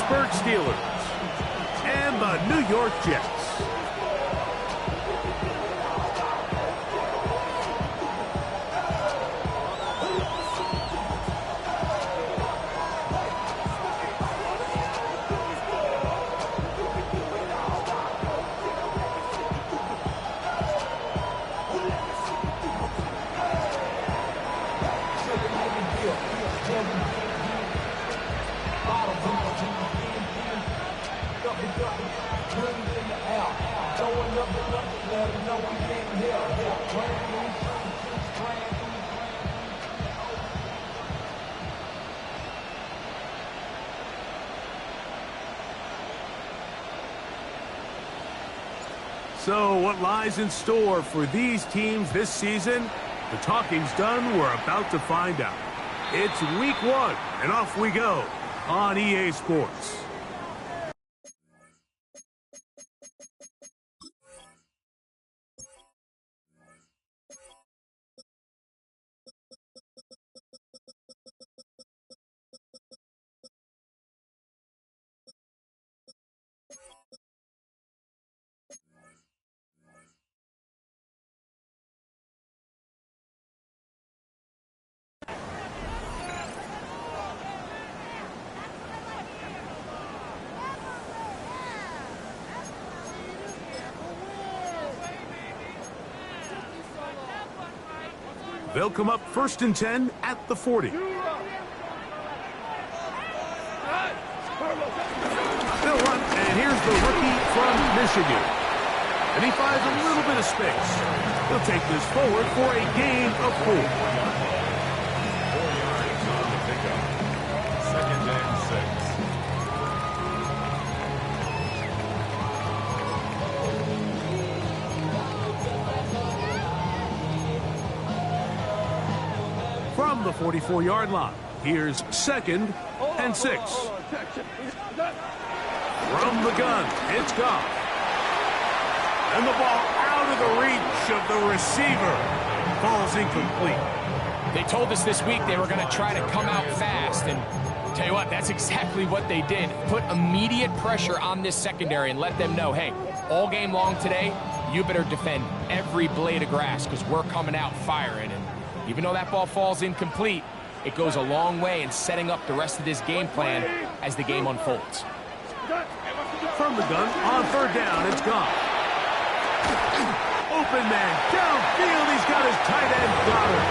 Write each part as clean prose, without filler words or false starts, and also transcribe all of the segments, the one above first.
Pittsburgh Steelers and the New York Jets. So what lies in store for these teams this season? The talking's done. We're about to find out. It's week 1, and off we go on EA Sports. They'll come up 1st and 10 at the 40. They'll run, and here's the rookie from Michigan. And he finds a little bit of space. He'll take this forward for a gain of 4. 4 yards on the pickup. 2nd and 6. From the 44-yard line, here's 2nd and 6. From the gun, it's gone. And the ball out of the reach of the receiver. Falls incomplete. They told us this week they were going to try to come out fast, and tell you what, that's exactly what they did. Put immediate pressure on this secondary and let them know, hey, all game long today, you better defend every blade of grass because we're coming out firing. And even though that ball falls incomplete, it goes a long way in setting up the rest of this game plan as the game unfolds. From the gun, on 3rd down, it's gone. Open man, downfield, he's got his tight end Goddard.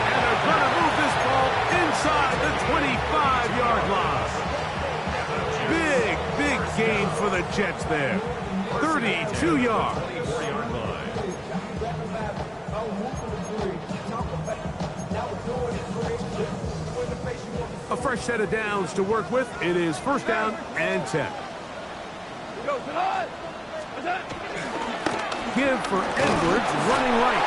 And they're going to move this ball inside the 25-yard line. Big gain for the Jets there. 32 yards. A fresh set of downs to work with. It is 1st down and 10. Give for Edwards running right.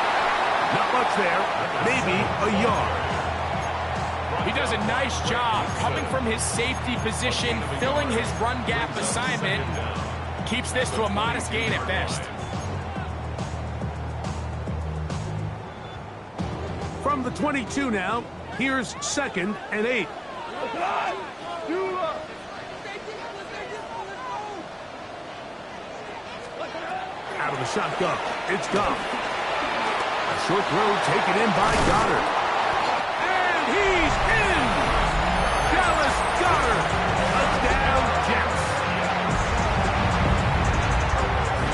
Not much there. Maybe a yard. He does a nice job coming from his safety position, filling his run gap assignment. Keeps this to a modest gain at best. From the 22 now, here's 2nd and 8. Out of the shotgun, it's gone. A short throw taken in by Goddard. And he's in! Dallas Goddard, touchdown Jets.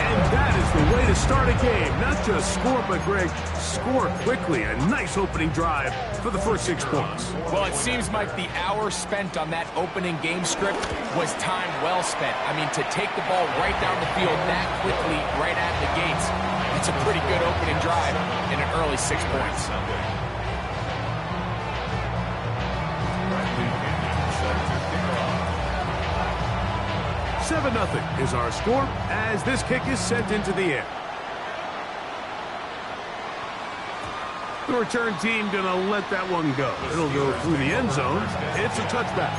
And that is the way to start a game. Not just score, but Greg, score quickly. A nice opening drive for the first 6 points. Well, it seems like the hour spent on that opening game script was time well spent. I mean, to take the ball right down the field that quickly, right out the gates, it's a pretty good opening drive in an early 6 points. 7-0 is our score as this kick is sent into the air. The return team going to let that one go. It'll go through the end zone. It's a touchback.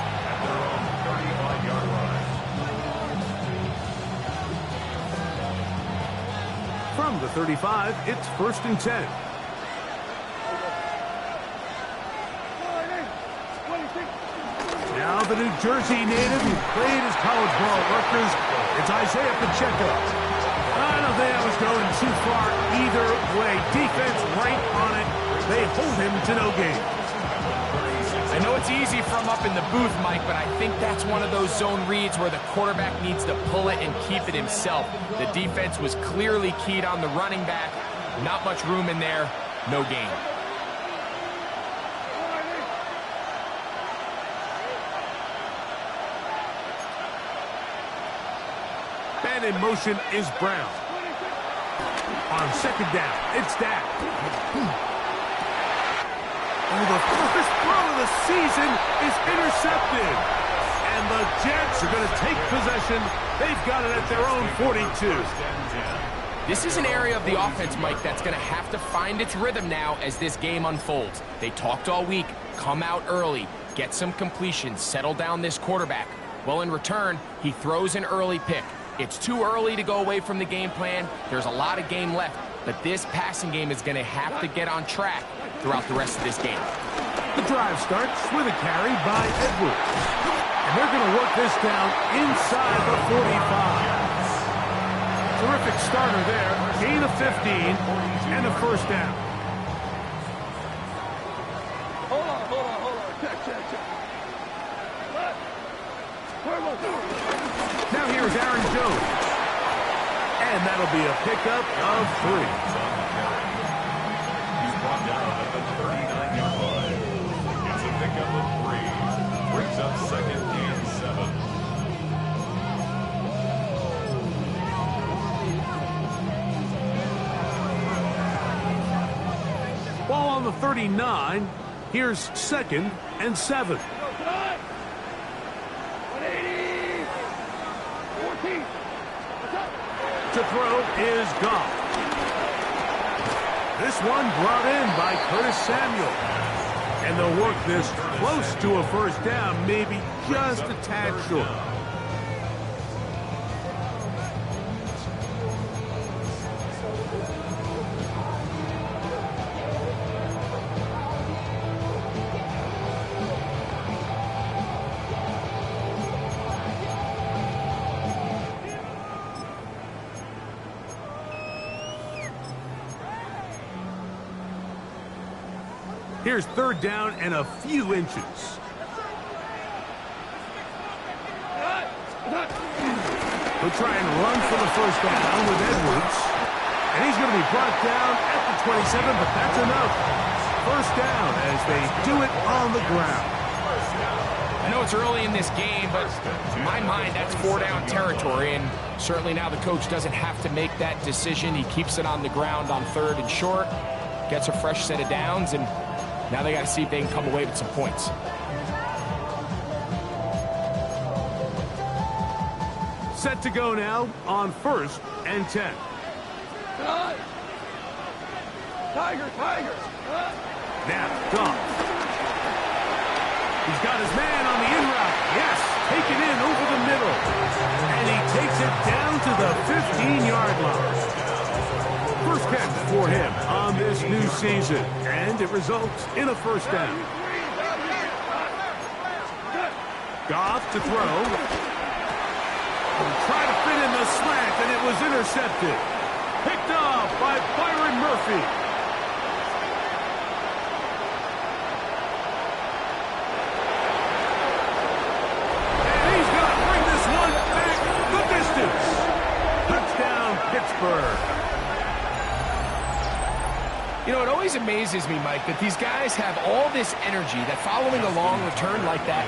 From the 35, it's 1st and 10. Now the New Jersey native who played his coaches. It's Isaiah Pacheco. I don't think I was going too far either way. Defense right on it. They hold him to no gain. I know it's easy from up in the booth, Mike, but I think that's one of those zone reads where the quarterback needs to pull it and keep it himself. The defense was clearly keyed on the running back. Not much room in there. No gain. And in motion is Brown. On second down, it's Dak. Oh, the first throw of the season is intercepted. And the Jets are going to take possession. They've got it at their own 42. This is an area of the offense, Mike, that's going to have to find its rhythm now as this game unfolds. They talked all week, come out early, get some completions, settle down this quarterback. Well, in return, he throws an early pick. It's too early to go away from the game plan. There's a lot of game left, but this passing game is going to have to get on track throughout the rest of this game. The drive starts with a carry by Edwards. And they're going to work this down inside the 45. Terrific starter there. Gain of 15 and a first down. Hold on. Check. Now here's Aaron Jones. And that'll be a pickup of 3. He's brought down at the 39-yard line. It's a pickup of 3. Brings up second and 7. Ball on the 39. Here's second and 7. To throw is Goff. This one brought in by Curtis Samuel. And they'll work this close to a first down, maybe just a tad short. Here's third down and a few inches. He'll try and run for the first down with Edwards. And he's going to be brought down at the 27, but that's enough. First down as they do it on the ground. I know it's early in this game, but to my mind, that's 4-down territory, and certainly now the coach doesn't have to make that decision. He keeps it on the ground on third and short, gets a fresh set of downs, and now they got to see if they can come away with some points. Set to go now on first and 10. Tigers. Now, Goff. He's got his man on the in route. Yes, take it in over the middle. And he takes it down to the 15-yard line. First catch for him on this new season. And it results in a first down. Goff to throw. Try to fit in the slant, and it was intercepted. Picked off by Byron Murphy. And he's going to bring this one back the distance. Touchdown, Pittsburgh. You know, it always amazes me, Mike, that these guys have all this energy, that following a long return like that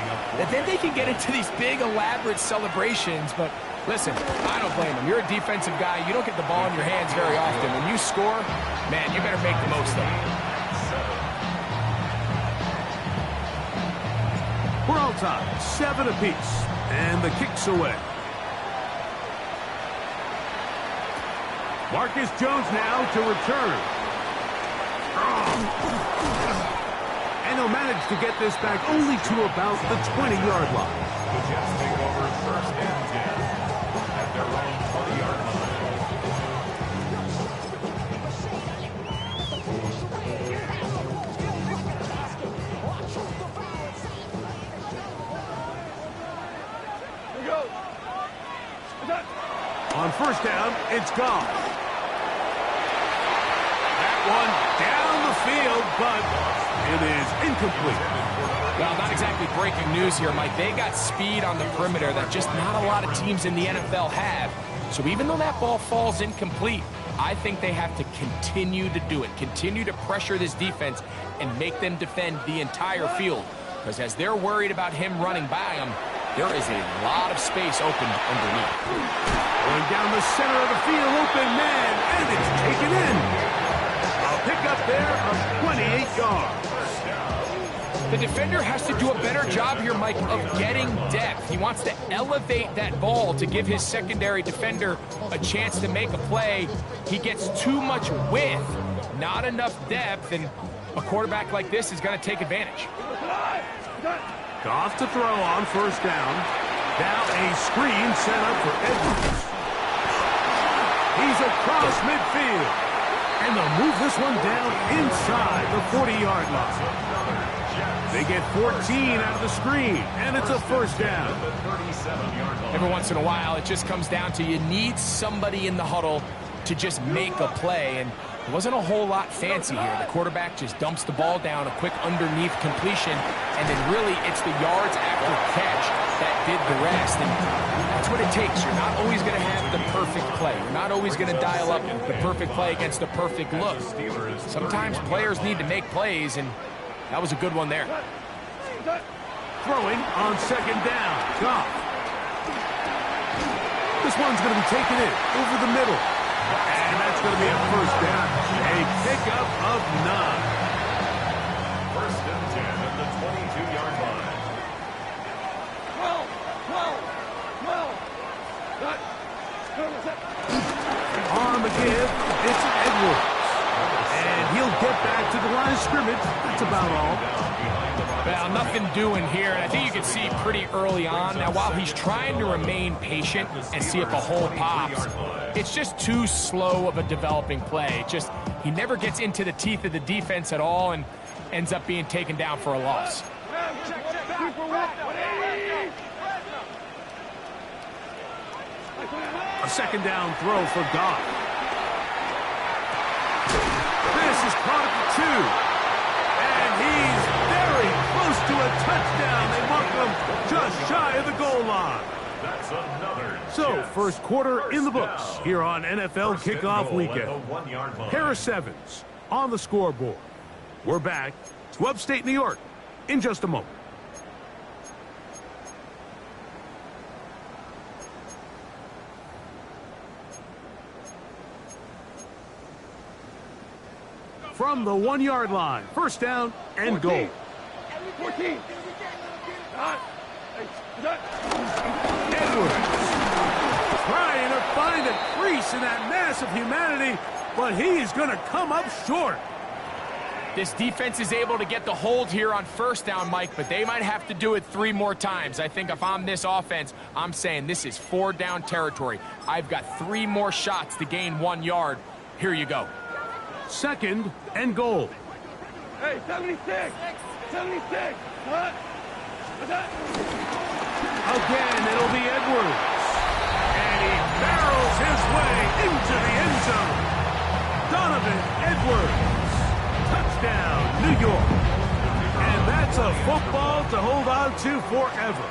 then they can get into these big, elaborate celebrations. But listen, I don't blame them. You're a defensive guy. You don't get the ball in your hands very often. When you score, man, you better make the most of it. We're all tied, 7 apiece, and the kick's away. Marcus Jones now to return. And he'll manage to get this back only to about the 20-yard line. The Jets take over first and 10 at their own 20-yard line. On first down, it's gone. That one down the field, but it is incomplete. Well, not exactly breaking news here, Mike. They got speed on the perimeter that just not a lot of teams in the NFL have. So even though that ball falls incomplete, I think they have to continue to do it, continue to pressure this defense and make them defend the entire field. Because as they're worried about him running by them, there is a lot of space open underneath. Going down the center of the field, open man, and it's taken in. A pickup there of 28 yards. The defender has to do a better job here, Mike, of getting depth. He wants to elevate that ball to give his secondary defender a chance to make a play. He gets too much width, not enough depth, and a quarterback like this is going to take advantage. Goff to throw on first down. Now a screen set up for Edwards. He's across midfield. And they'll move this one down inside the 40-yard line. They get 14 out of the screen, and it's a first down. Every once in a while, it just comes down to you need somebody in the huddle to just make a play, and it wasn't a whole lot fancy here. The quarterback just dumps the ball down, a quick underneath completion, and then really it's the yards after catch that did the rest, and that's what it takes. You're not always going to have the perfect play. You're not always going to dial up the perfect play against the perfect look. Sometimes players need to make plays, and that was a good one there. Throwing on second down. Goff. This one's going to be taken in over the middle. And that's going to be a first down. A pickup of 9. First and 10 at the 22-yard line. On the give, it's Edwards. And he'll get back to the line of scrimmage. That's about all. Well, nothing doing here, and I think you can see pretty early on. Now, while he's trying to remain patient and see if a hole pops, it's just too slow of a developing play. He never gets into the teeth of the defense at all and ends up being taken down for a loss. A second down throw for Goff. This is caught at the 2. And he's very close to a touchdown. They mark him just shy of the goal line. That's another. So, first quarter in the books here on NFL Kickoff Weekend. Harris Evans on the scoreboard. We're back to upstate New York in just a moment. From the 1-yard line, first down and goal. 14. Edwards trying to find a crease in that mass of humanity, but he's going to come up short. This defense is able to get the hold here on first down, Mike, but they might have to do it 3 more times. I think if I'm this offense, I'm saying this is 4-down territory. I've got 3 more shots to gain 1 yard. Here you go. Second and goal. Hey, 76! 76! What? Again, it'll be Edwards. And he barrels his way into the end zone. Donovan Edwards. Touchdown, New York. And that's a football to hold on to forever.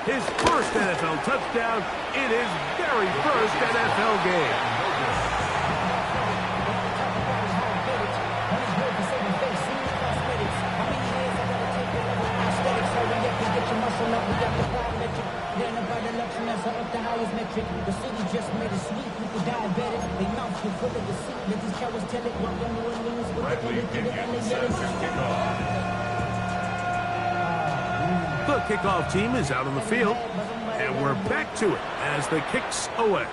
His first NFL touchdown in his very first NFL game. The city just made a sweep with the diabetic. They mouth you full of the seat. Let these cowards tell it while you're New Orleans with Bradley Pinion set to kick off. The kickoff team is out on the field, and we're back to it as the kick's away.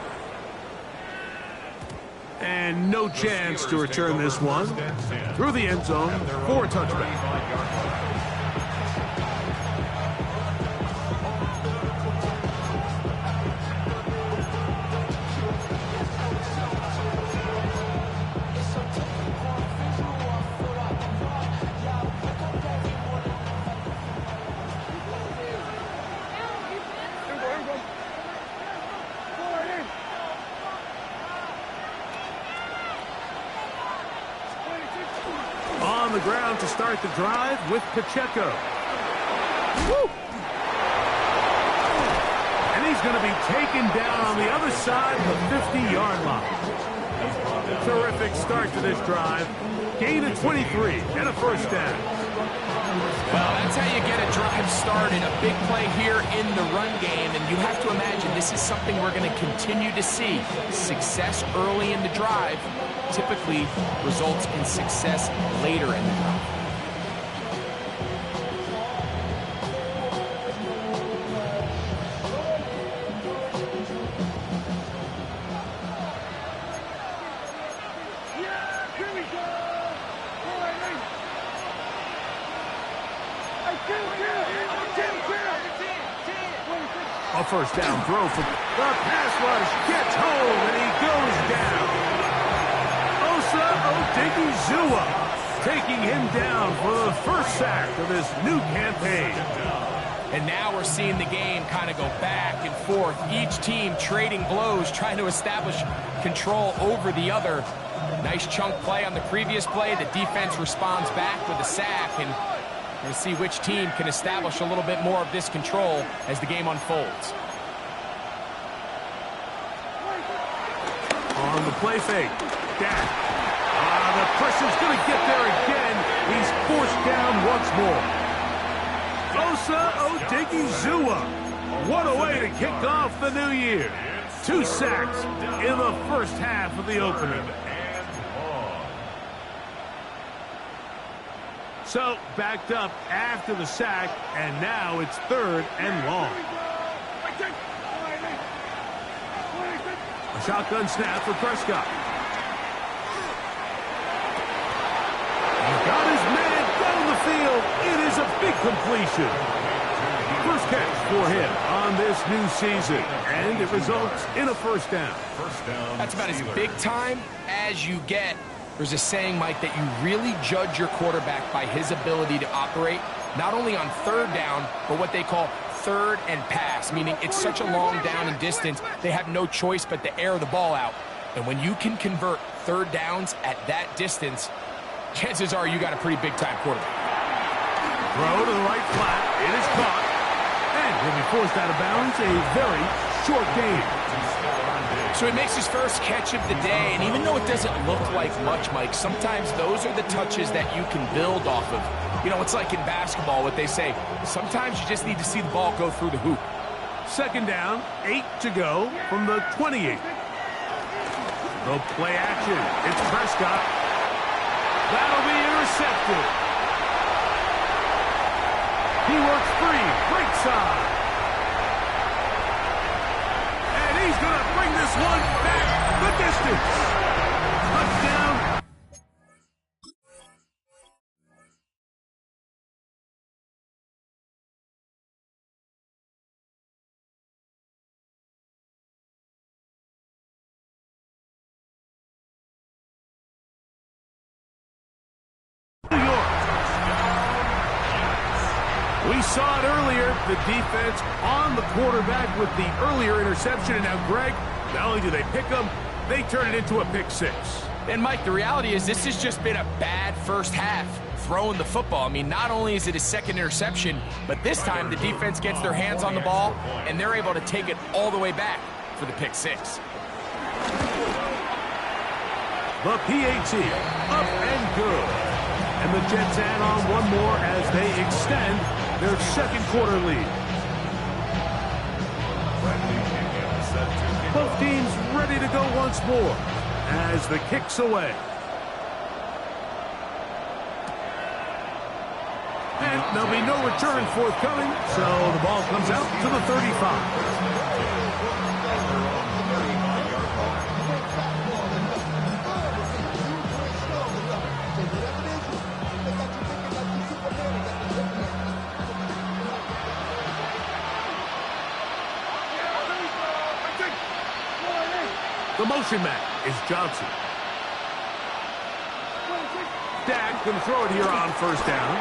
And no chance to return this one through the end zone for a touchback. the ground to start the drive with Pacheco. Woo! And he's going to be taken down on the other side of the 50-yard line. Terrific start to this drive. Gain of 23 and a first down. Well, that's how you get a drive started. A big play here in the run game, and you have to imagine this is something we're going to continue to see. Success early in the drive typically results in success later in the drive. A first down throw for the pass rush gets home, and he goes down. Osa Odighizuwa taking him down for the first sack of this new campaign. And now we're seeing the game kind of go back and forth. Each team trading blows, trying to establish control over the other. Nice chunk play on the previous play. The defense responds back with a sack, and we'll see which team can establish a little bit more of this control as the game unfolds. On the play fake, Dak. The pressure's going to get there again. He's forced down once more. Osa Odighizuwa. What a way to kick off the new year. 2 sacks in the first half of the opener. So, backed up after the sack, and now it's 3rd and long. A shotgun snap for Prescott. He's got his man down the field. It is a big completion. First catch for him on this new season, and it results in a first down. That's about as big time as you get. There's a saying, Mike, that you really judge your quarterback by his ability to operate, not only on 3rd down, but what they call 3rd and pass, meaning it's such a long down and distance, they have no choice but to air the ball out. And when you can convert 3rd downs at that distance, chances are you got a pretty big-time quarterback. Throw to the right flat. It is caught. And he'll be forced out of bounds. A very short game. So he makes his first catch of the day, and even though it doesn't look like much, Mike, sometimes those are the touches that you can build off of. You know, it's like in basketball, what they say, sometimes you just need to see the ball go through the hoop. 2nd down, 8 to go from the 28. The play action. It's Prescott. That'll be intercepted. He works free, right side. And he's going to bring this one back the distance. Touchdown. We saw it earlier, the defense on the quarterback with the earlier interception. And now, Greg, not only do they pick them, they turn it into a pick 6. And, Mike, the reality is this has just been a bad first half throwing the football. I mean, not only is it a 2nd interception, but this time the defense gets their hands on the ball, and they're able to take it all the way back for the pick 6. The PAT, up and good. And the Jets add on one more as they extend their 2nd quarter lead. Both teams ready to go once more as the kick's away. And there'll be no return forthcoming, so the ball comes out to the 35. The motion man is Johnson. Dak going to throw it here on 1st down.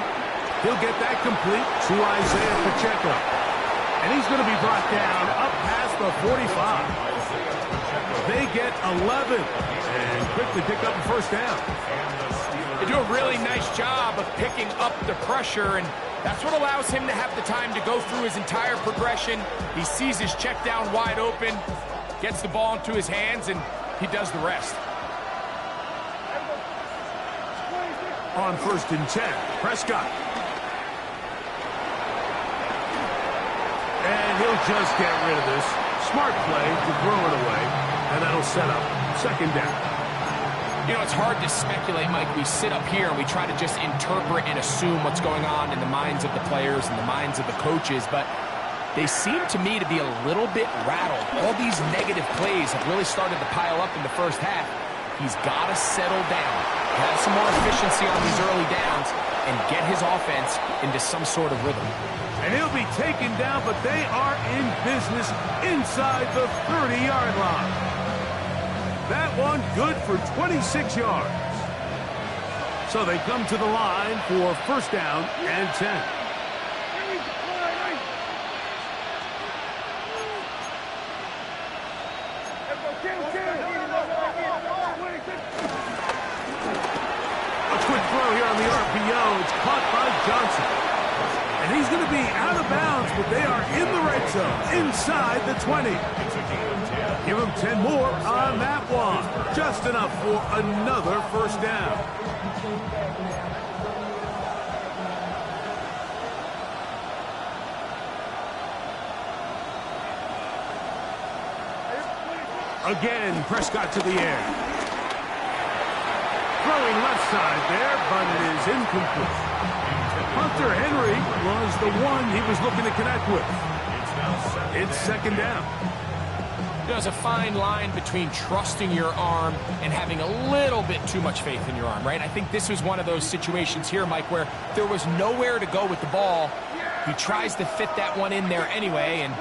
He'll get that complete to Isaiah Pacheco. And he's going to be brought down up past the 45. They get 11 and quickly pick up a 1st down. They do a really nice job of picking up the pressure, and that's what allows him to have the time to go through his entire progression. He sees his check down wide open, gets the ball into his hands, and he does the rest. On 1st and 10, Prescott. And he'll just get rid of this. Smart play to throw it away, and that'll set up 2nd down. You know, it's hard to speculate, Mike. We sit up here and we try to just interpret and assume what's going on in the minds of the players and the minds of the coaches, but they seem to me to be a little bit rattled. All these negative plays have really started to pile up in the first half. He's got to settle down, have some more efficiency on these early downs, and get his offense into some sort of rhythm. And he'll be taken down, but they are in business inside the 30-yard line. That one good for 26 yards. So they come to the line for 1st down and 10. A quick throw here on the RPO. It's caught by Johnson. And he's going to be out of bounds, but they are in the red zone, inside the 20. Give him 10 more on that one. Just enough for another 1st down. Again, Prescott to the air. Throwing left side there, but it is incomplete. Hunter Henry was the one he was looking to connect with. It's 2nd down. There's a fine line between trusting your arm and having a little bit too much faith in your arm, right? I think this was one of those situations here, Mike, where there was nowhere to go with the ball. He tries to fit that one in there anyway, and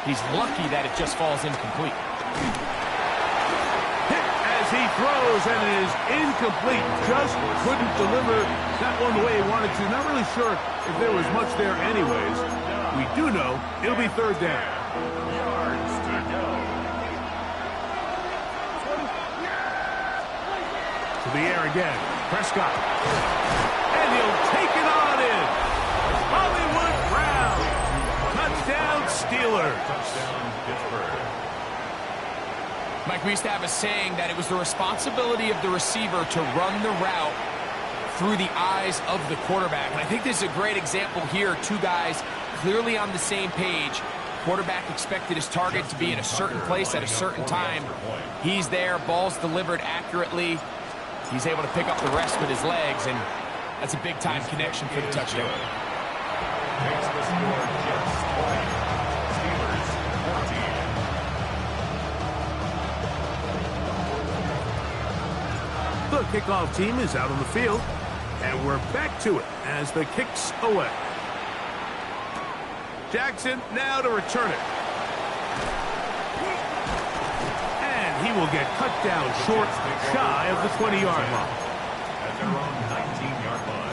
he's lucky that it just falls incomplete. He throws, and it is incomplete. Just couldn't deliver that one the way he wanted to. Not really sure if there was much there anyways. We do know it'll be 3rd down. Yards to go. To the air again. Prescott. And he'll take it on in. Hollywood Brown. Touchdown Steelers. Touchdown Pittsburgh. Mike, we used to have a saying that it was the responsibility of the receiver to run the route through the eyes of the quarterback. And I think this is a great example here. 2 guys clearly on the same page. Quarterback expected his target to be in a certain place at a certain time. He's there, ball's delivered accurately. He's able to pick up the rest with his legs, and that's a big-time connection for the touchdown. Makes the score just 20. Steelers 14. The kickoff team is out on the field, and we're back to it as the kick's away. Jackson now to return it. And he will get cut down short, shy of the 20-yard line. At their own 19-yard line.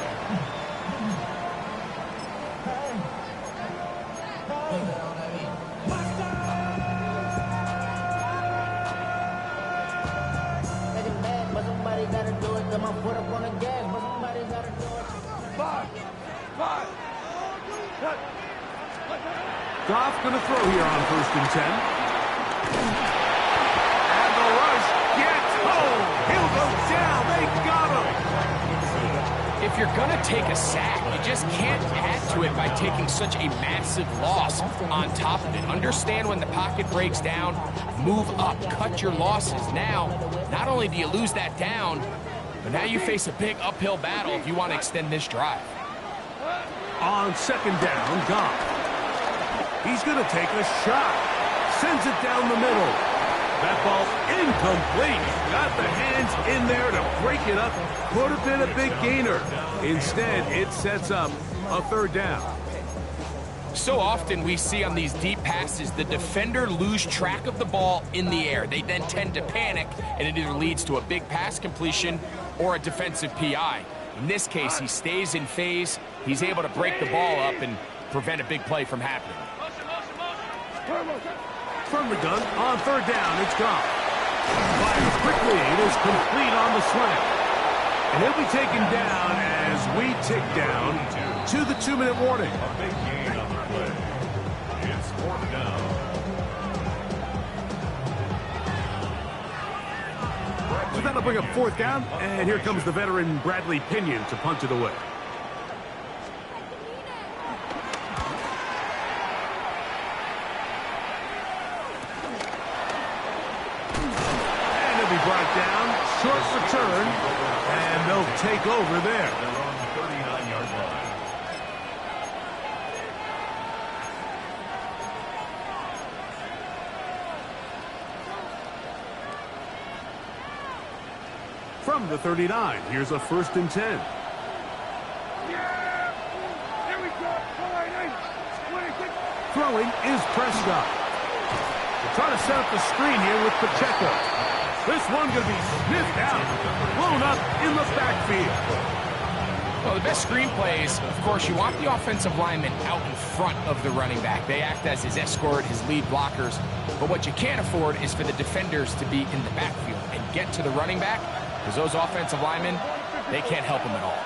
Goff going to throw here on 1st and 10. And the rush gets home. He'll go down. They got him. If you're going to take a sack, you just can't add to it by taking such a massive loss on top of it. Understand when the pocket breaks down, move up, cut your losses. Now, not only do you lose that down, but now you face a big uphill battle if you want to extend this drive. On 2nd down, Goff. He's going to take a shot. Sends it down the middle. That ball incomplete. Got the hands in there to break it up. Could have been a big gainer. Instead, it sets up a 3rd down. So often we see on these deep passes, the defender lose track of the ball in the air. They then tend to panic, and it either leads to a big pass completion or a defensive PI. In this case, he stays in phase. He's able to break the ball up and prevent a big play from happening. From the gun, on 3rd down, it's Goff. Fires quickly, it is complete on the slant. And he'll be taken down as we tick down to the 2-minute warning. A big gain on the play. It's 4th down. So that'll bring up 4th down, and here comes the veteran Bradley Pinion to punt it away. And he'll be brought down, short return, and they'll take over there. They're on the 39-yard line. From the 39, here's a 1st and 10. Yeah! Here we go! 26! Throwing is Prescott. They're trying to set up the screen here with Pacheco. This one going to be sniffed out, blown up in the backfield. Well, the best screen plays, of course, you want the offensive lineman out in front of the running back. They act as his escort, his lead blockers. But what you can't afford is for the defenders to be in the backfield and get to the running back, because those offensive linemen, they can't help him at all.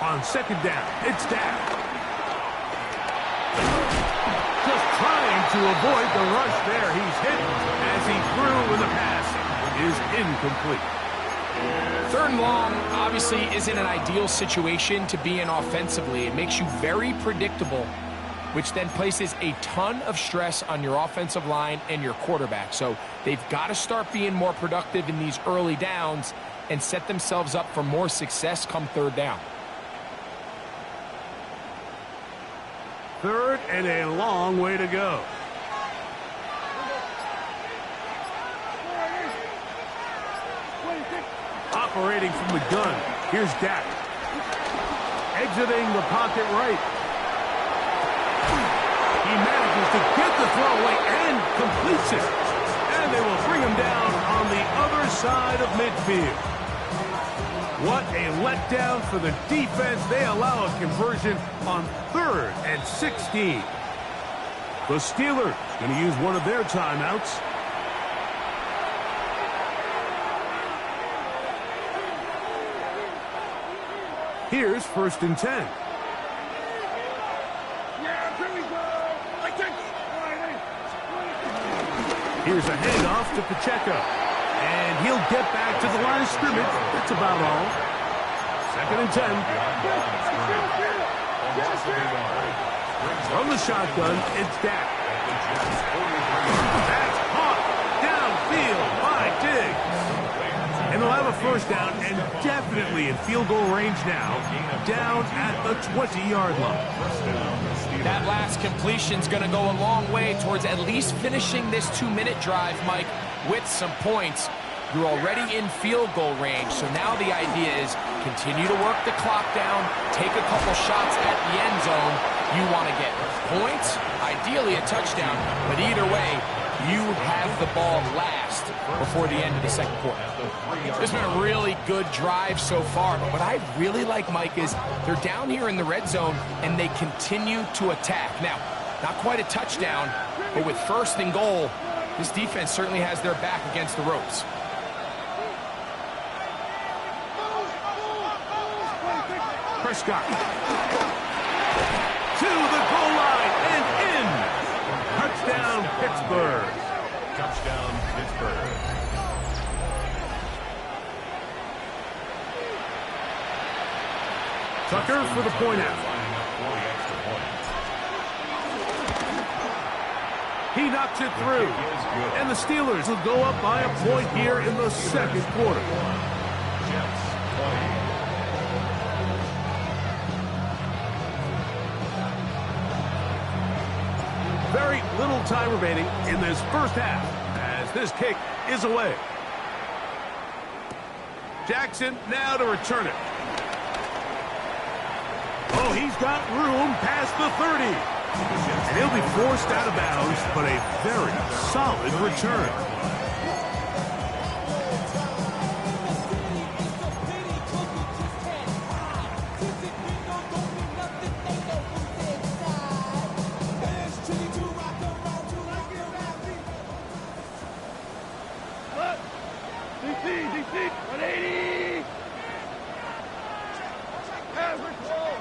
On 2nd down, it's Dak. Just trying to avoid the rush there. He's hit as he threw when the pass is incomplete. 3rd and long obviously isn't an ideal situation to be in offensively. It makes you very predictable, which then places a ton of stress on your offensive line and your quarterback. So they've got to start being more productive in these early downs and set themselves up for more success come 3rd down. 3rd and a long way to go. Operating from the gun, here's Dak. Exiting the pocket right. He manages to get the throw away and completes it. And they will bring him down on the other side of midfield. What a letdown for the defense. They allow a conversion on 3rd and 16. The Steelers going to use one of their timeouts. Here's 1st and 10. Yeah, here we go! I take Here's a handoff to Pacheco. And he'll get back to the line of scrimmage. That's about all. 2nd and 10. From the shotgun, it's Dak. That's caught downfield by Diggs. And they'll have a 1st down and definitely in field goal range now, down at the 20-yard line. That last completion's going to go a long way towards at least finishing this 2-minute drive, Mike, with some points. You're already in field goal range, so now the idea is continue to work the clock down, take a couple shots at the end zone. You want to get points, ideally a touchdown, but either way, you have the ball last before the end of the 2nd quarter. It's been a really good drive so far, but what I really like, Mike, is they're down here in the red zone and they continue to attack. Now, not quite a touchdown, but with 1st and goal, this defense certainly has their back against the ropes. Prescott to the goal line and in. Touchdown, Pittsburgh. Touchdown, Pittsburgh. Tucker for the point out. He knocks it through. And the Steelers will go up by a point here in the 2nd quarter. Jets 20. Very little time remaining in this 1st half as this kick is away. Jackson now to return it. Oh, he's got room past the 30. And he'll be forced out of bounds, but a very solid return. DC, 180. Average roll.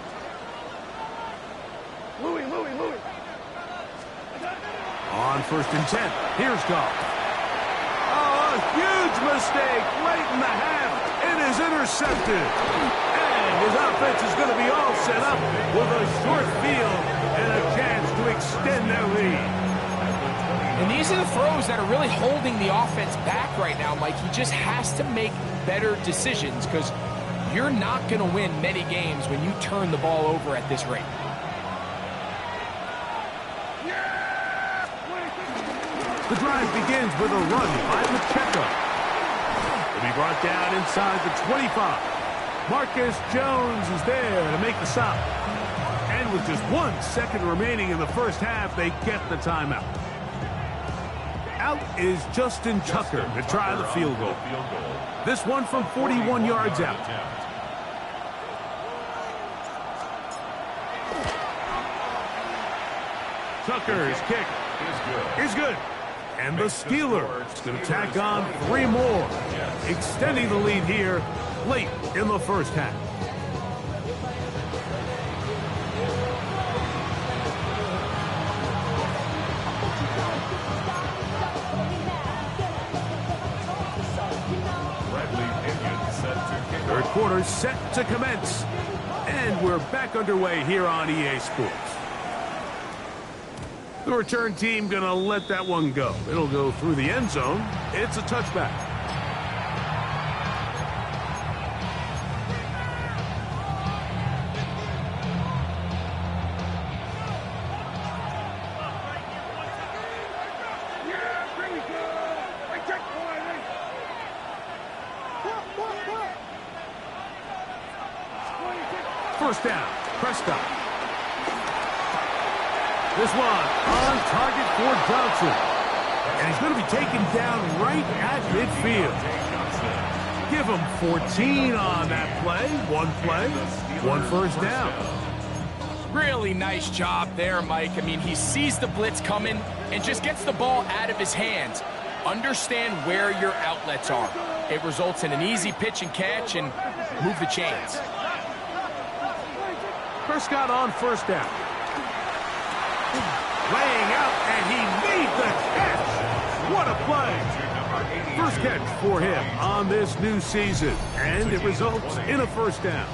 Louis. On 1st and 10, here's Goff. Oh, a huge mistake late in the half. It is intercepted. And his offense is going to be all set up with a short field and a chance to extend their lead. And these are the throws that are really holding the offense back right now, Mike. He just has to make better decisions because you're not going to win many games when you turn the ball over at this rate. The drive begins with a run by Pacheco. He'll be brought down inside the 25. Marcus Jones is there to make the stop. And with just 1 second remaining in the first half, they get the timeout. Out is Justin Tucker to try the field goal. This one from 41 yards out. Tucker's kick is good. And the Steelers going to tack on 3 more, extending the lead here late in the first half. Third quarter set to commence. And we're back underway here on EA Sports. The return team going to let that one go. It'll go through the end zone. It's a touchback. First down, Prescott. This one on target for Johnson. And he's going to be taken down right at midfield. Give him 14 on that play. One first down. Really nice job there, Mike. I mean, he sees the blitz coming and just gets the ball out of his hands. Understand where your outlets are. It results in an easy pitch and catch and move the chains. Prescott on first down. Laying out, and he made the catch. What a play. First catch for him on this new season, and it results in a first down.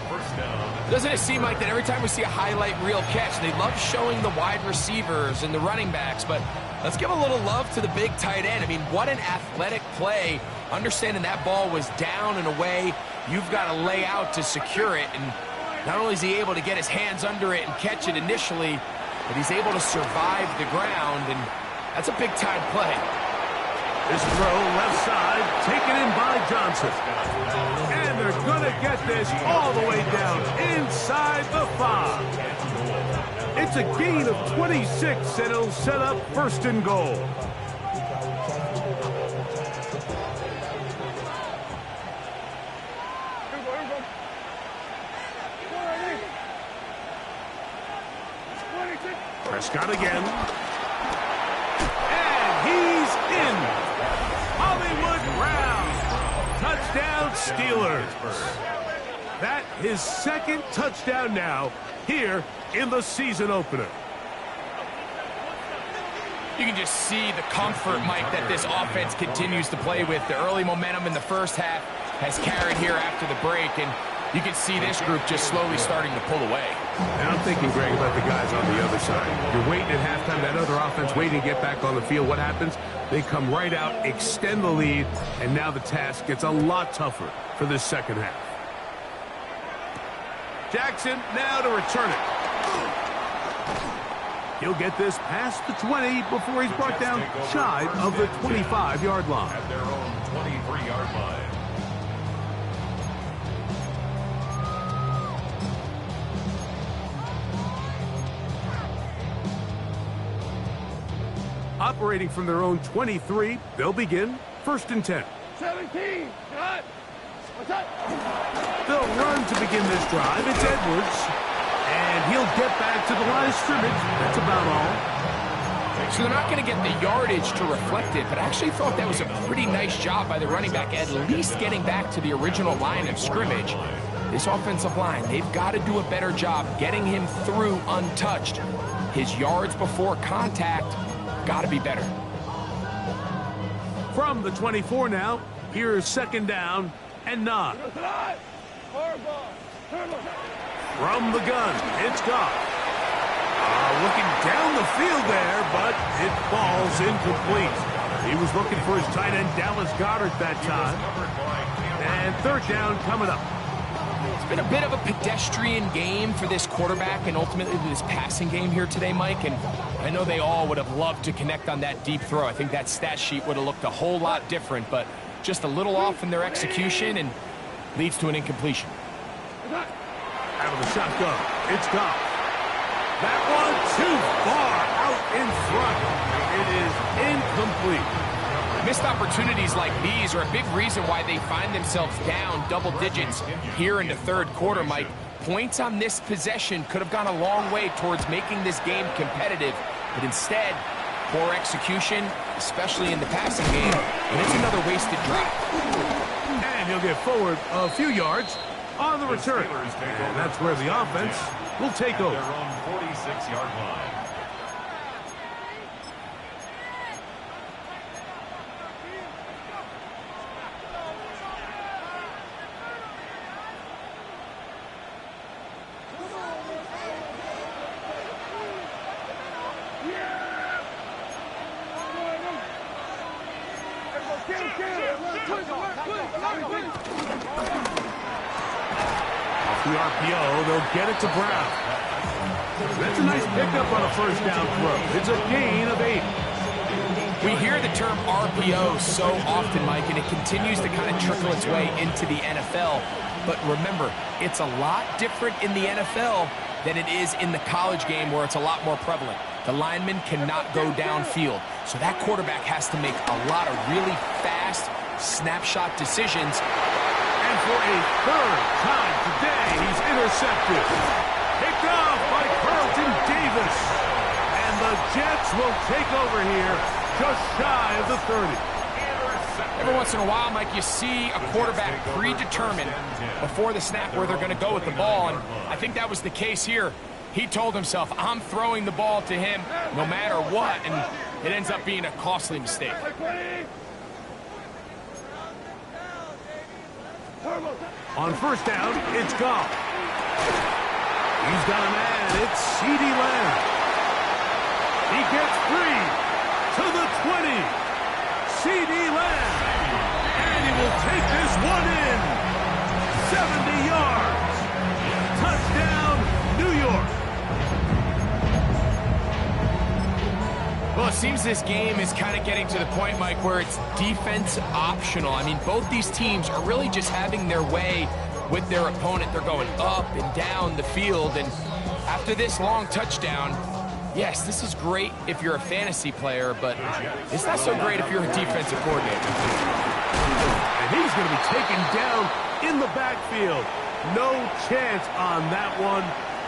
Doesn't it seem like that every time we see a highlight reel catch, they love showing the wide receivers and the running backs, but let's give a little love to the big tight end. I mean, what an athletic play. Understanding that ball was down and away, you've got to lay out to secure it, and not only is he able to get his hands under it and catch it initially, but he's able to survive the ground, and that's a big-time play. This throw left side, taken in by Johnson. And they're going to get this all the way down inside the 5. It's a gain of 26, and it'll set up first and goal. Prescott again. And he's in. Hollywood Brown. Touchdown, Steelers. That his second touchdown now here in the season opener. You can just see the comfort, Mike, that this offense continues to play with. The early momentum in the first half has carried here after the break, and you can see this group just slowly starting to pull away. And I'm thinking, Greg, about the guys on the other side. You're waiting at halftime, that other offense waiting to get back on the field. What happens? They come right out, extend the lead, and now the task gets a lot tougher for this second half. Jackson now to return it. He'll get this past the 20 before he's brought down shy of the 25-yard line. At their own 23-yard line. Operating from their own 23, they'll begin first and 10. 17, cut. What's up? They'll run to begin this drive. It's Edwards. And he'll get back to the line of scrimmage. That's about all. So they're not going to get the yardage to reflect it, but I actually thought that was a pretty nice job by the running back, at least getting back to the original line of scrimmage. This offensive line, they've got to do a better job getting him through untouched. His yards before contact got to be better. From the 24 now, here's second down and 9. From the gun, it's Goff. Looking down the field there, but it falls incomplete. He was looking for his tight end, Dallas Goedert, that time. And third down coming up. It's been a bit of a pedestrian game for this quarterback and ultimately this passing game here today, Mike. And I know they all would have loved to connect on that deep throw. I think that stat sheet would have looked a whole lot different, but just a little off in their execution and leads to an incompletion. Out of the shotgun, it's Goff. That one too far out in front. It is incomplete. Missed opportunities like these are a big reason why they find themselves down double digits here in the third quarter, Mike. Points on this possession could have gone a long way towards making this game competitive, but instead, poor execution, especially in the passing game, and it's another wasted drive. And he'll get forward a few yards on the return. And that's where the offense will take over. Their own 46-yard line. Off the RPO, they'll get it to Brown. That's a nice pickup on a first down throw. It's a gain of 8. We hear the term RPO so often, Mike, and it continues to kind of trickle its way into the NFL. But remember, it's a lot different in the NFL than it is in the college game where it's a lot more prevalent. The lineman cannot go downfield, so that quarterback has to make a lot of really fast snapshot decisions. And for a third time today, he's intercepted. Picked off by Carlton Davis. And the Jets will take over here just shy of the 30. Every once in a while, Mike, you see a quarterback predetermined before the snap where they're going to go with the ball, and I think that was the case here. He told himself, I'm throwing the ball to him no matter what, and it ends up being a costly mistake. On first down, it's Goff. He's got a man. It's C.D. Lamb. He gets free to the 20. C.D. Lamb. And he will take this one in. 70 yards. Touchdown, New York. Well, it seems this game is kind of getting to the point, Mike, where it's defense optional. I mean, both these teams are really just having their way with their opponent. They're going up and down the field, and after this long touchdown, yes, this is great if you're a fantasy player, but it's not so great if you're a defensive coordinator. And he's going to be taken down in the backfield. No chance on that one.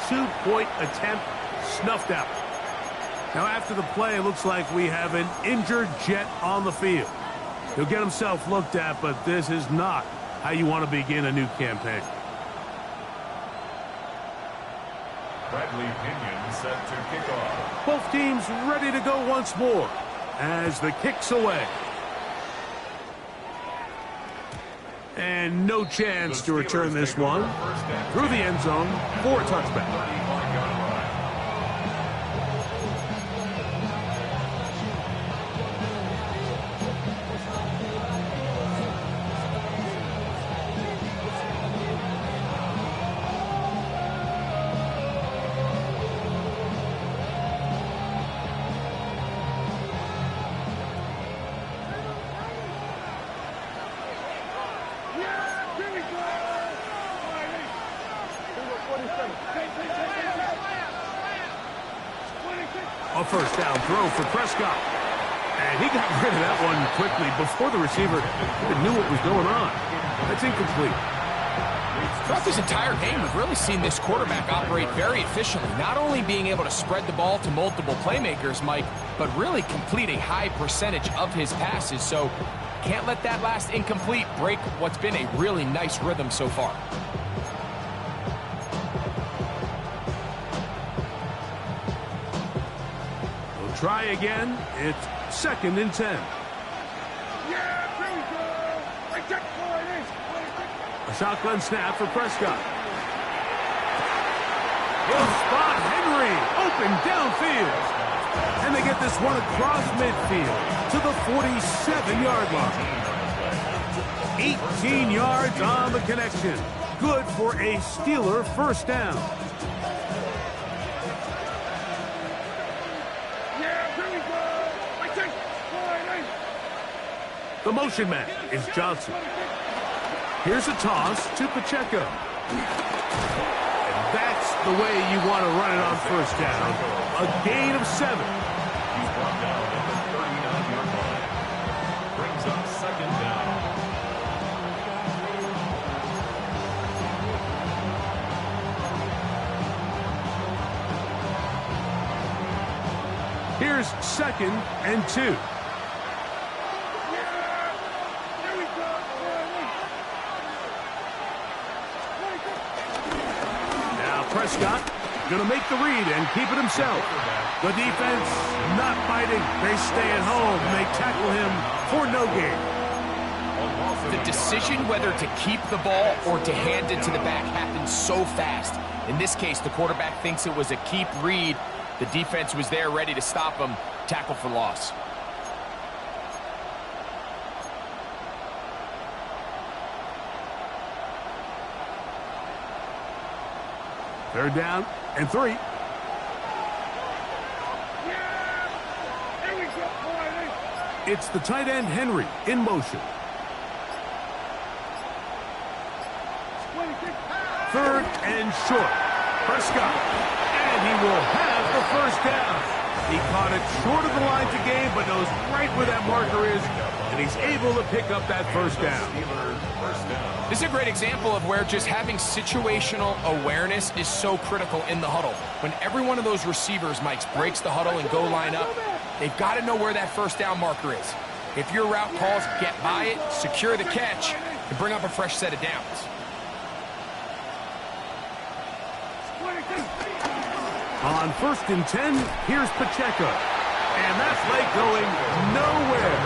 2-point attempt snuffed out. Now, after the play, it looks like we have an injured Jet on the field. He'll get himself looked at, but this is not how you want to begin a new campaign. Bradley Pinion set to kick off. Both teams ready to go once more as the kick's away. And no chance to return this one through the end zone for a touchback. A first down throw for Prescott. And he got rid of that one quickly before the receiver even knew what was going on. That's incomplete. Throughout this entire game, we've really seen this quarterback operate very efficiently, not only being able to spread the ball to multiple playmakers, Mike, but really complete a high percentage of his passes. So can't let that last incomplete break what's been a really nice rhythm so far. We'll try again. It's 2nd and 10. Yeah, here we go. I check for it. A shotgun snap for Prescott. He'll spot Henry open downfield. And they get this one across midfield to the 47-yard line. 18 yards on the connection. Good for a Steeler first down. Yeah, here we go. I check for it. The motion man is Johnson. Here's a toss to Pacheco. And that's the way you want to run it on first down. A gain of 7. He's brought down at the 39-yard line. Brings up 2nd down. Here's 2nd and 2. Prescott going to make the read and keep it himself. The defense not fighting. They stay at home. They tackle him for no gain. The decision whether to keep the ball or to hand it to the back happens so fast. In this case, the quarterback thinks it was a keep read. The defense was there ready to stop him. Tackle for loss. Third down and 3. It's the tight end Henry in motion. 3rd and short. Prescott. And he will have the first down. He caught it short of the line to gain, but knows right where that marker is, and he's able to pick up that first down. This is a great example of where just having situational awareness is so critical in the huddle. When every one of those receivers, Mike, breaks the huddle and go line up, they've got to know where that first down marker is. If your route calls, get by it, secure the catch, and bring up a fresh set of downs. On 1st and 10, here's Pacheco. And that play going nowhere.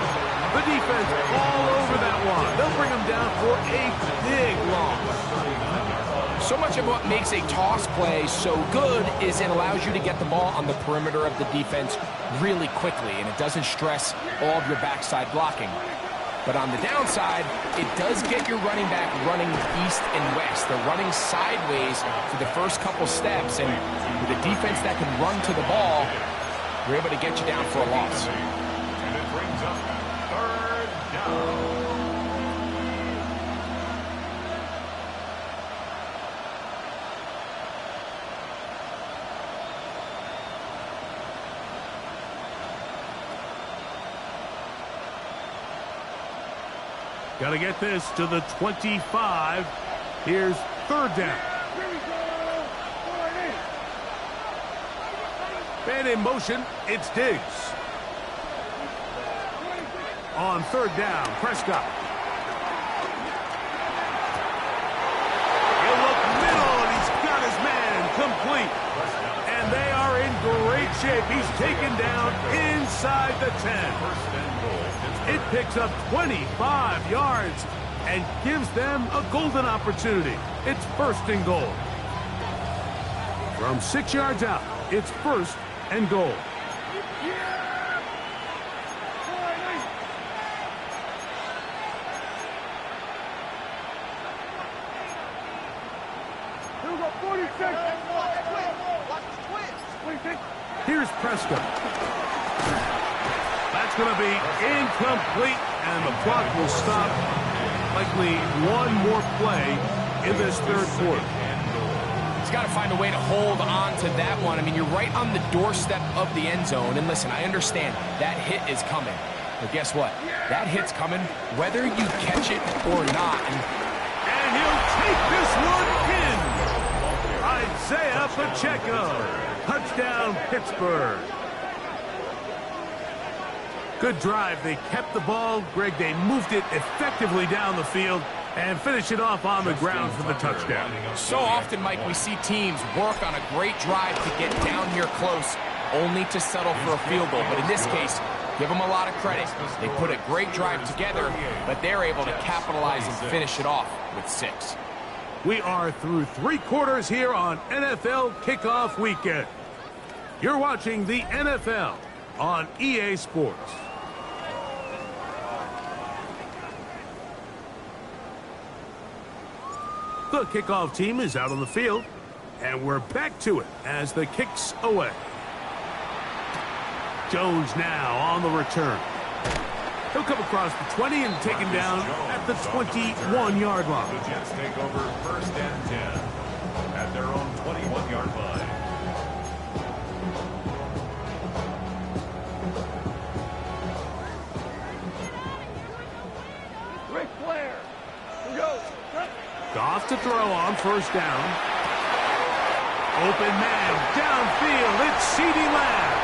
The defense all over that one. They'll bring him down for a big loss. So much of what makes a toss play so good is it allows you to get the ball on the perimeter of the defense really quickly, and it doesn't stress all of your backside blocking. But on the downside, it does get your running back running east and west. They're running sideways for the first couple steps, and with a defense that can run to the ball, we're able to get you down for a loss. And it brings up 3rd down. Got to get this to the 25. Here's 3rd down. And in motion, it's Diggs. On 3rd down, Prescott. He'll look middle, and he's got his man complete. And they are in great shape. He's taken down inside the 10. It picks up 25 yards and gives them a golden opportunity. It's 1st and goal. From 6 yards out, it's 1st and goal. Here's Prescott. That's going to be incomplete, and the clock will stop. Likely one more play in this 3rd quarter. He's got to find a way to hold on to that one. I mean, you're right on the doorstep of the end zone. And listen, I understand that hit is coming. But guess what? That hit's coming whether you catch it or not. And he'll take this one in. Isaiah Pacheco. Touchdown, Pittsburgh. Good drive. They kept the ball. Greg, they moved it effectively down the field and finish it off on the ground for the touchdown. So often, Mike, we see teams work on a great drive to get down here close, only to settle for a field goal. But in this case, give them a lot of credit. They put a great drive together, but they're able to capitalize and finish it off with 6. We are through 3 quarters here on NFL Kickoff Weekend. You're watching the NFL on EA Sports. The kickoff team is out on the field, and we're back to it as the kick's away. Jones now on the return. He'll come across the 20 and taken down at the 21-yard line. The Jets take over 1st and 10 at their own 21-yard line. Ric Flair. Go. Goff to throw on 1st down. Open man downfield. It's CeeDee Lamb.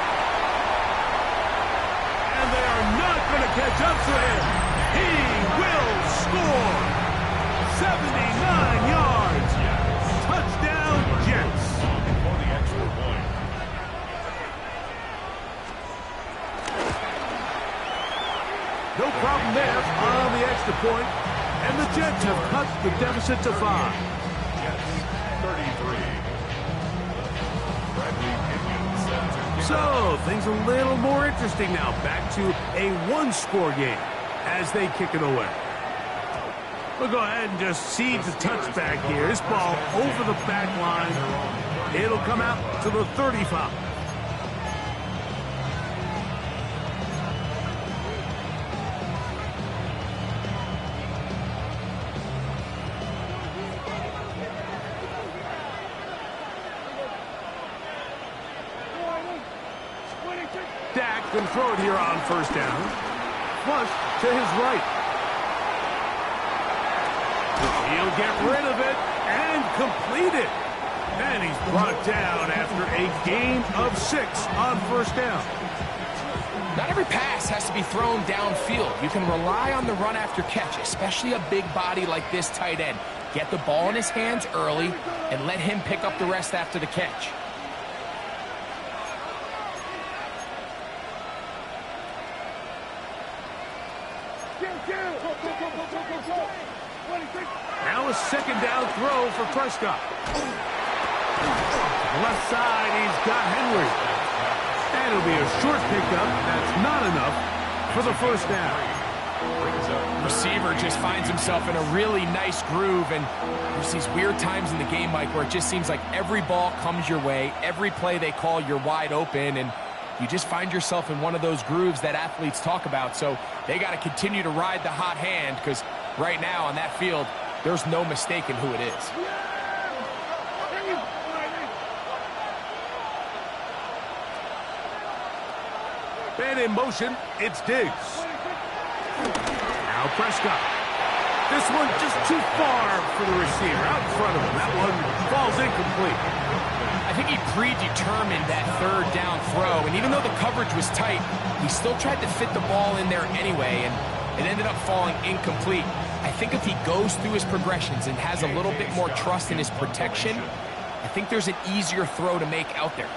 And they are not going to catch up to him. He will score. 79 yards. Touchdown, Jets. For the extra point. No problem there on the extra point. And the Jets have cut the deficit to 5. Jets 33. Bradley Pinion set to kick So, off. things a little more interesting now. Back to a 1-score game as they kick it away. We'll go ahead and just seed the touchback here. This ball over the back line. It'll come out to the 35. Dak can throw it here on 1st down. Flush to his right. He'll get rid of it and complete it. And he's brought down after a gain of 6 on 1st down. Not every pass has to be thrown downfield. You can rely on the run after catch, especially a big body like this tight end. Get the ball in his hands early and let him pick up the rest after the catch. Now a 2nd down throw for Prescott. Left side, he's got Henry. And it'll be a short pickup. That's not enough for the 1st down. Receiver just finds himself in a really nice groove, and there's these weird times in the game, Mike, where it just seems like every ball comes your way, every play they call, you're wide open, and you just find yourself in one of those grooves that athletes talk about. So they got to continue to ride the hot hand, because right now on that field, there's no mistaking who it is. And in motion, it's Diggs. Now Prescott. This one just too far for the receiver. Out in front of him. That one falls incomplete. I think he predetermined that 3rd down throw, and even though the coverage was tight, he still tried to fit the ball in there anyway, and it ended up falling incomplete. I think if he goes through his progressions and has a little bit more trust in his protection, I think there's an easier throw to make out there.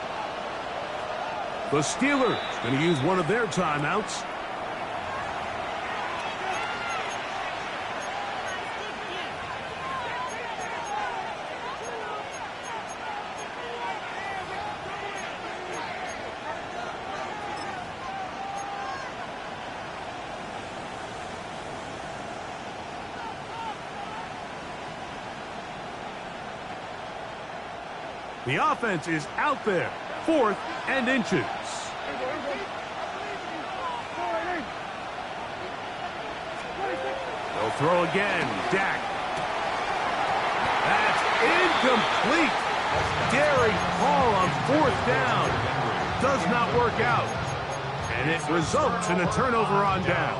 The Steelers going to use one of their timeouts. The offense is out there. 4th and inches. They'll throw again. Dak. That's incomplete. Derek Hall on 4th down. Does not work out. And it results in a turnover on down.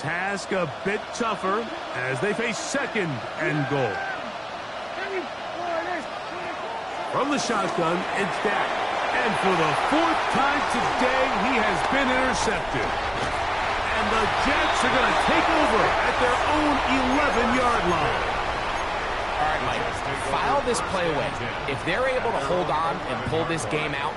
task a bit tougher as they face second and goal. From the shotgun, it's Dak. And for the fourth time today, he has been intercepted. And the Jets are going to take over at their own 11-yard line. All right, Mike, file this play away. If they're able to hold on and pull this game out,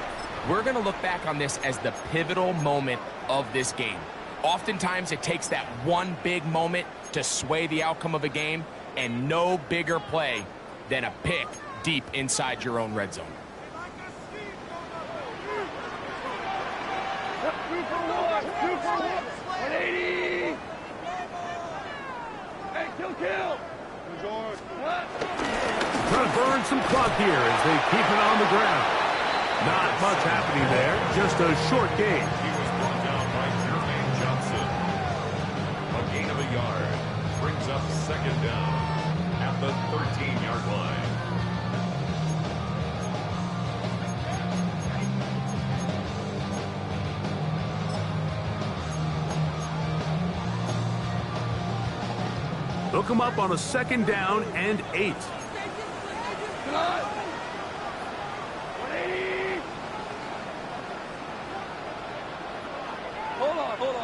we're going to look back on this as the pivotal moment of this game. Oftentimes, it takes that one big moment to sway the outcome of a game, and no bigger play than a pick deep inside your own red zone. Two for one. 180. Hey, kill. Trying to burn some clock here as they keep it on the ground. Not much happening there, just a short game. He was brought down by Jermaine Johnson. A gain of a yard brings up second down at the 13-yard line. Hook him up on a second down and 8. Hold on.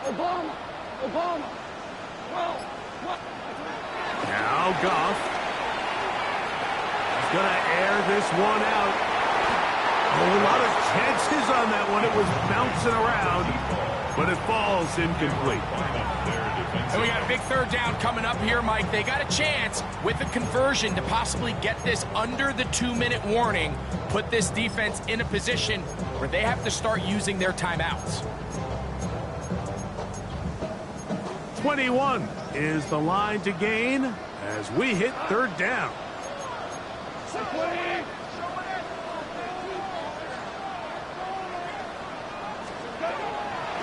Obama. Well, what? Now Goff. He's going to air this one out. Oh, a lot of chances on that one. It was bouncing around, but it falls incomplete. And we got a big third down coming up here, Mike. They got a chance with a conversion to possibly get this under the 2-minute warning, put this defense in a position where they have to start using their timeouts. 21 is the line to gain as we hit third down.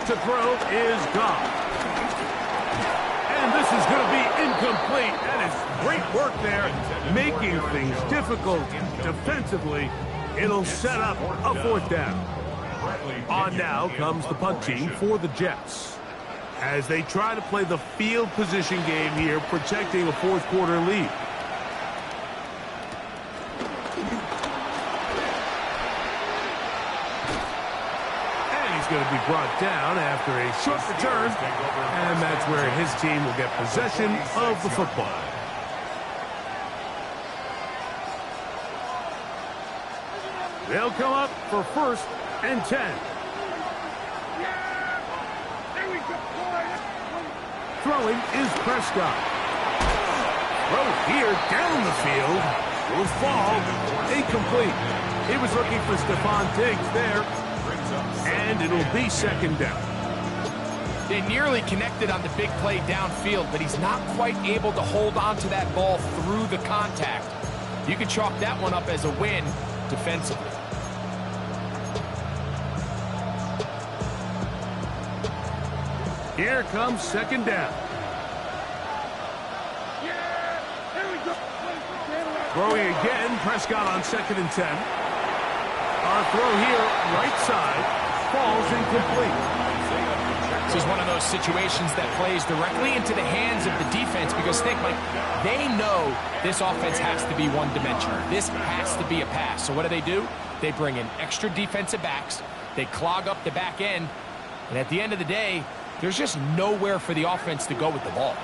To throw is Goff. And this is going to be incomplete. That is great work there, making things difficult defensively. It'll set up a fourth down. On now comes the punt team for the Jets, as they try to play the field position game here, protecting a fourth quarter lead. Going to be brought down after a short return, and that's where his team will get possession of the football. They'll come up for first and 10. Throwing is Prescott. Throw here down the field will fall incomplete. He was looking for Stephon Diggs there. And it'll be second down. They nearly connected on the big play downfield, but he's not quite able to hold on to that ball through the contact. You can chalk that one up as a win defensively. Here comes second down. Throwing again, Prescott on second and 10. Our throw here, right side, falls incomplete. This is one of those situations that plays directly into the hands of the defense because, think, Mike, they know this offense has to be one-dimensional. This has to be a pass. So what do? They bring in extra defensive backs. They clog up the back end. And at the end of the day, there's just nowhere for the offense to go with the ball.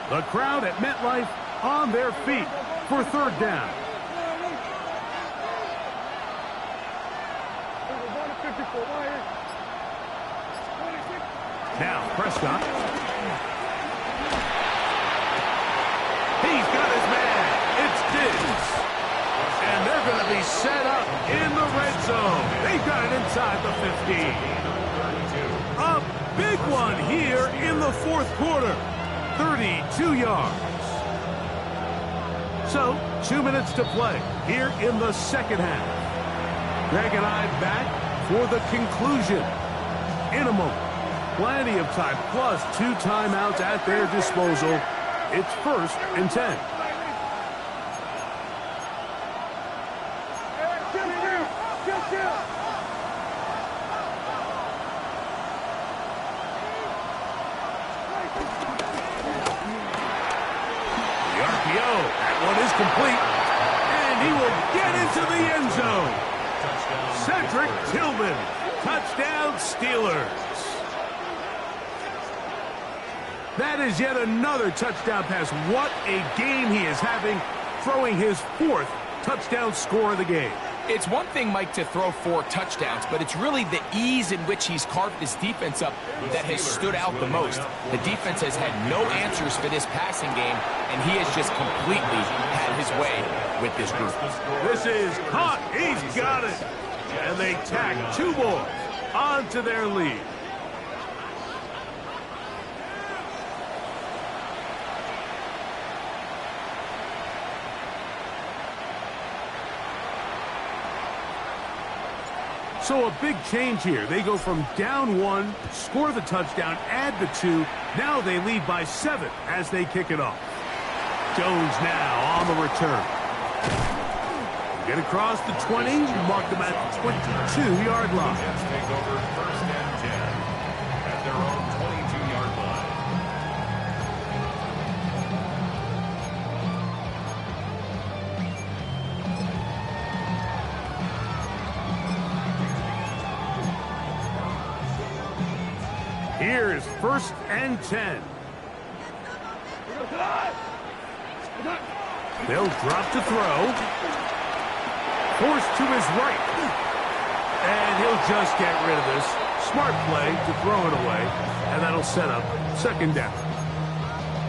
The crowd at MetLife on their feet for third down. Now Prescott. He's got his man. It's Diggs. And they're going to be set up in the red zone. They've got it inside the 15. A big one here in the fourth quarter. 32 yards. So, 2 minutes to play here in the second half. Greg and I back for the conclusion in a moment. Plenty of time, plus 2 timeouts at their disposal. It's first and 10. That one is complete. And he will get into the end zone. Cedric Tillman. Touchdown, Steelers. That is yet another touchdown pass. What a game he is having, throwing his 4th touchdown score of the game. It's one thing, Mike, to throw 4 touchdowns, but it's really the ease in which he's carved his defense up that has stood out the most. The defense has had no answers for this passing game, and he has just completely had his way with this group. This is caught. He's got it. And they tack 2 more onto their lead. So a big change here. They go from down 1, score the touchdown, add the 2. Now they lead by 7 as they kick it off. Jones now on the return. Get across the 20, mark them at the 22-yard line. Jets take over 1st and 10 at their own 22-yard line. Here is 1st and 10. They'll drop to throw. Forced to his right. And he'll just get rid of this. Smart play to throw it away. And that'll set up 2nd down.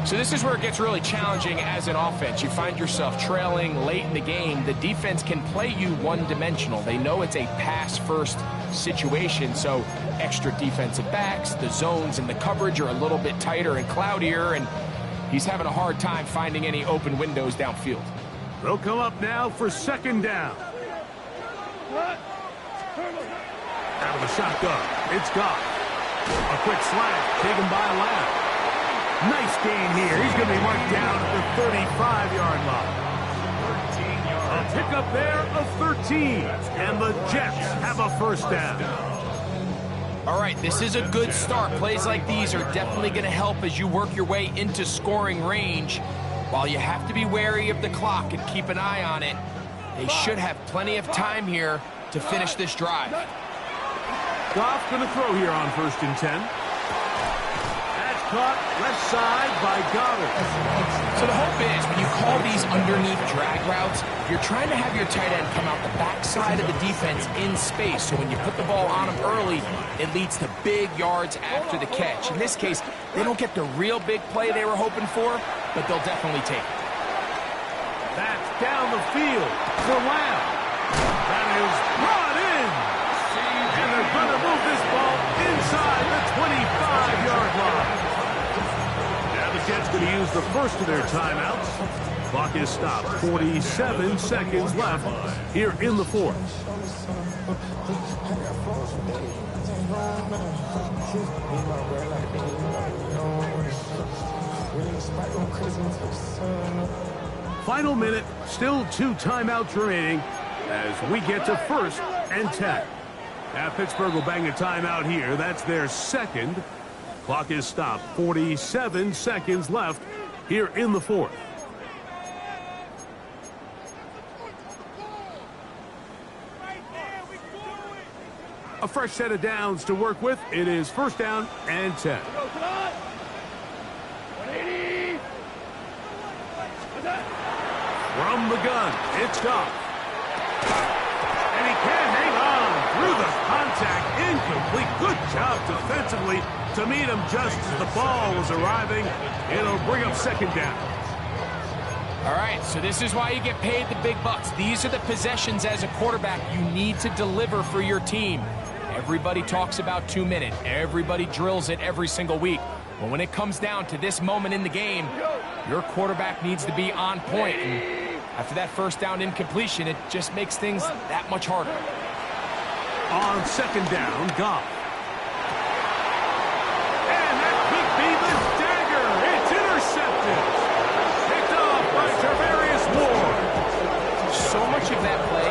So this is where it gets really challenging as an offense. You find yourself trailing late in the game. The defense can play you one-dimensional. They know it's a pass-first situation, so extra defensive backs, the zones and the coverage are a little bit tighter and cloudier, and he's having a hard time finding any open windows downfield. They'll come up now for 2nd down. Out of the shotgun. It's gone. A quick slant taken by Lamb. Nice gain here. He's going to be marked down at the 35-yard line. A pickup there of 13. And the Jets have a 1st down. All right, this is a good start. Plays like these are definitely going to help as you work your way into scoring range. While you have to be wary of the clock and keep an eye on it, they should have plenty of time here to finish this drive. Goff going to throw here on 1st and 10. Caught left side by Goddard. So the hope is when you call these underneath drag routes, you're trying to have your tight end come out the backside of the defense in space. So when you put the ball on him early, it leads to big yards after the catch. In this case, they don't get the real big play they were hoping for, but they'll definitely take it. That's down the field for Lamb. That is brought in. And they're going to move this ball inside the 25-yard line. Jets going to use the first of their timeouts. Clock is stopped. 47 seconds left here in the 4th. Final minute, still 2 timeouts remaining as we get to 1st and 10. Now Pittsburgh will bang a timeout here. That's their 2nd. Clock is stopped. 47 seconds left here in the 4th. A fresh set of downs to work with. It is 1st down and 10. From the gun, it's Goff. And he can't hang on through the contact. Incomplete. Good job defensively to meet him just as the ball was arriving. It'll bring up 2nd down. All right, so this is why you get paid the big bucks. These are the possessions as a quarterback you need to deliver for your team. Everybody talks about 2 minutes. Everybody drills it every single week. But when it comes down to this moment in the game, your quarterback needs to be on point. And after that 1st down incompletion, it just makes things that much harder. On 2nd down, Goff. And that could be the dagger. It's intercepted. Picked off by Tarvarius Ward. So much of that play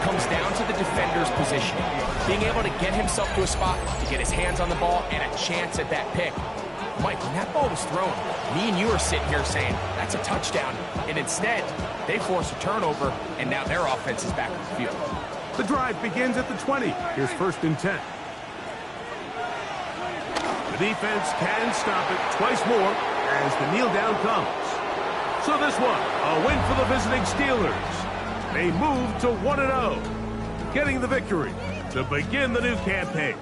comes down to the defender's positioning. Being able to get himself to a spot to get his hands on the ball and a chance at that pick. Mike, when that ball was thrown, me and you are sitting here saying, that's a touchdown. And instead, they force a turnover, and now their offense is back on the field. The drive begins at the 20. Here's 1st and 10. The defense can stop it twice more as the kneel down comes. So this one, a win for the visiting Steelers. They move to 1-0, getting the victory to begin the new campaign.